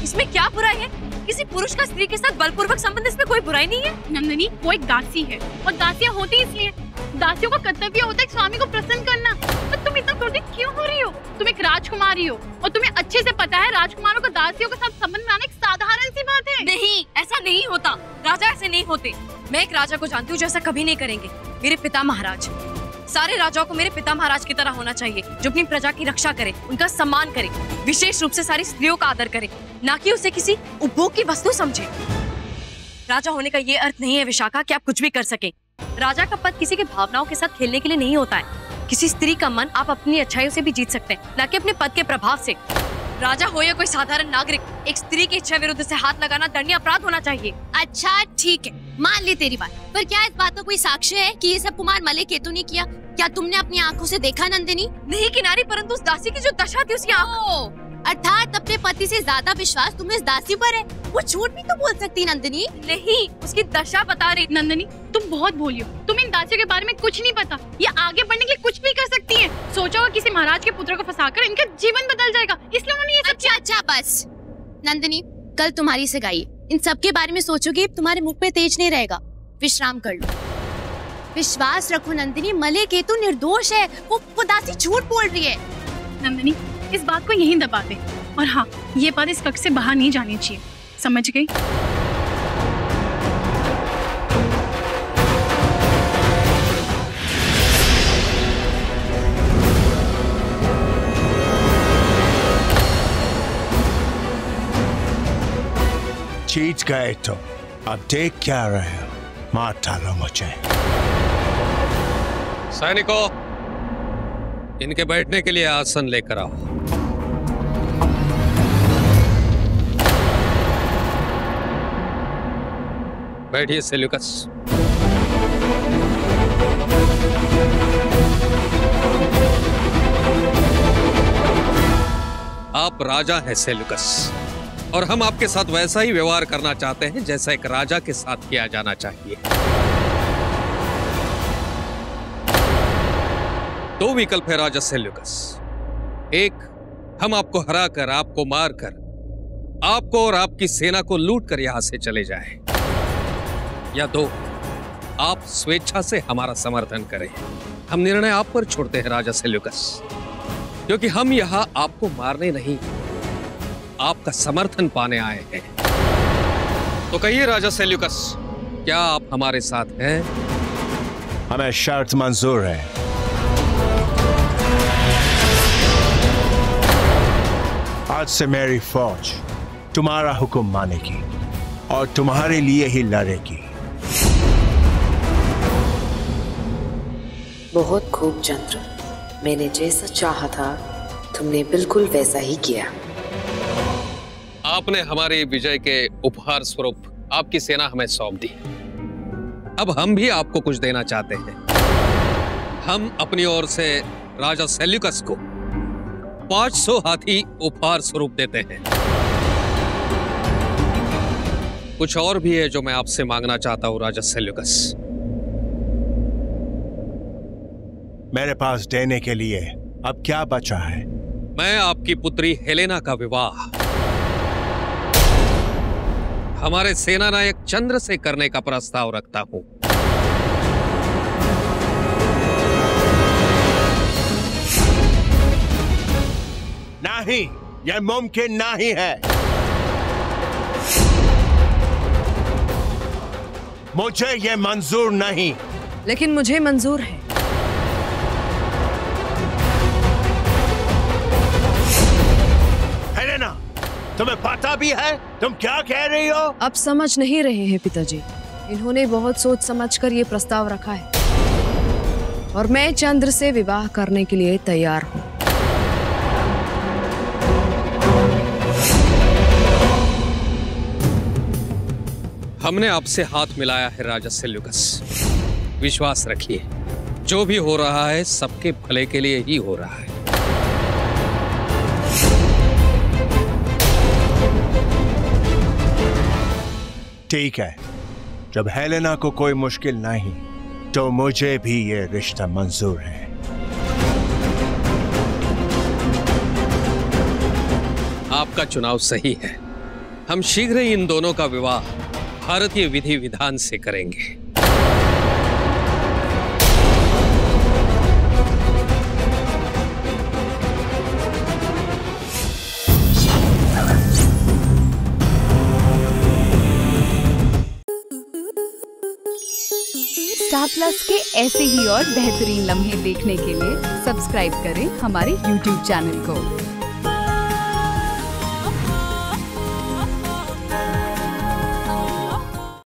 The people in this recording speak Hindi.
इसमें क्या बुराई है? किसी पुरुष का स्त्री के साथ बलपूर्वक संबंध, इसमें कोई बुराई नहीं है। नंदिनी, वो एक दासी है और दासियां होती इसलिए, दासियों का कर्तव्य होता है स्वामी को प्रसन्न करना। तो तुम इतना क्रोधित क्यों हो रही हो? तुम एक राजकुमारी हो और तुम्हें अच्छे से पता है राजकुमारों को दासियों के साथ संबंध बनाना एक साधारण सी बात है। नहीं, ऐसा नहीं होता। राजा ऐसे नहीं होते। मैं एक राजा को जानती हूँ जो ऐसा कभी नहीं करेंगे। मेरे पिता महाराज, सारे राजाओं को मेरे पिता महाराज की तरह होना चाहिए, जो अपनी प्रजा की रक्षा करे, उनका सम्मान करे, विशेष रूप से सारी स्त्रियों का आदर करे, ना कि उसे किसी उपभोग की वस्तु समझे। राजा होने का ये अर्थ नहीं है विशाखा कि आप कुछ भी कर सके। राजा का पद किसी के भावनाओं के साथ खेलने के लिए नहीं होता है। किसी स्त्री का मन आप अपनी अच्छाइयों से भी जीत सकते हैं, ना कि अपने पद के प्रभाव से। राजा हो या कोई साधारण नागरिक, एक स्त्री की इच्छा विरुद्ध से हाथ लगाना दंडनीय अपराध होना चाहिए। अच्छा ठीक है, मान ली तेरी बात, पर क्या इस बात का कोई साक्ष्य है कि ये सब कुमार मलय केतु ने किया? क्या तुमने अपनी आंखों से देखा नंदिनी? नहीं किनारी, परंतु उस दासी की जो दशा थी उसकी आंख। अर्थात अपने पति से ज्यादा विश्वास तुम्हें इस दासी पर है। वो झूठ भी तो बोल सकती नंदिनी। नहीं, उसकी दशा बता रही। नंदिनी, तुम बहुत भोली हो। तुम इन दासियों के बारे में कुछ नहीं पता। ये आगे बढ़ने के लिए कुछ भी कर सकती है। सोचा होगा किसी महाराज के पुत्र को फंसाकर इनका जीवन बदल जाएगा, इसलिए उन्होंने ये सब। अच्छा बस नंदिनी, कल तुम्हारी सगाई, इन सब के बारे में सोचोगे तुम्हारे मुख पे तेज नहीं रहेगा। विश्राम कर लो। विश्वास रखो नंदिनी, मलय केतु निर्दोष है। वो दासी झूठ बोल रही है। नंदिनी, इस बात को यहीं दबा दे। और हाँ, ये बात इस कक्ष से बाहर नहीं जानी चाहिए, समझ गई? जीत गए तो अब देख क्या रहे हो? मार डालो मुझे। सैनिकों, इनके बैठने के लिए आसन लेकर आओ। बैठिए सेल्यूकस। आप राजा हैं सेल्यूकस, और हम आपके साथ वैसा ही व्यवहार करना चाहते हैं जैसा एक राजा के साथ किया जाना चाहिए। दो विकल्प है राजा सेल्यूकस। एक, हम आपको हराकर, आपको मारकर, आपको और आपकी सेना को लूटकर यहां से चले जाएं। या दो, आप स्वेच्छा से हमारा समर्थन करें। हम निर्णय आप पर छोड़ते हैं राजा सेल्यूकस, क्योंकि हम यहां आपको मारने नहीं, आपका समर्थन पाने आए हैं। तो कहिए राजा सेल्यूकस, क्या आप हमारे साथ हैं? हमें शर्त मंजूर है। आज से मेरी फौज तुम्हारा हुक्म मानेगी और तुम्हारे लिए ही लड़ेगी। बहुत खूब चंद्र, मैंने जैसा चाहा था तुमने बिल्कुल वैसा ही किया। आपने हमारी विजय के उपहार स्वरूप आपकी सेना हमें सौंप दी। अब हम भी आपको कुछ देना चाहते हैं। हम अपनी ओर से राजा सेल्यूकस को 500 हाथी उपहार स्वरूप देते हैं। कुछ और भी है जो मैं आपसे मांगना चाहता हूं राजा सेल्यूकस। मेरे पास देने के लिए अब क्या बचा है? मैं आपकी पुत्री हेलेना का विवाह हमारे सेना नायक चंद्र से करने का प्रस्ताव रखता हूं। नहीं, यह मुमकिन नहीं है। मुझे यह मंजूर नहीं। लेकिन मुझे मंजूर है। हेलेना, तुम्हें पता भी है तुम क्या कह रही हो? अब समझ नहीं रहे हैं पिताजी। इन्होंने बहुत सोच समझकर ये प्रस्ताव रखा है और मैं चंद्र से विवाह करने के लिए तैयार हूँ। हमने आपसे हाथ मिलाया है राजा सेल्यूकस। विश्वास रखिए, जो भी हो रहा है सबके भले के लिए ही हो रहा है। ठीक है, जब हेलेना को कोई मुश्किल नहीं तो मुझे भी ये रिश्ता मंजूर है। आपका चुनाव सही है, हम शीघ्र ही इन दोनों का विवाह भारतीय विधि विधान से करेंगे। स्टार प्लस के ऐसे ही और बेहतरीन लम्हे देखने के लिए सब्सक्राइब करें हमारे YouTube चैनल को।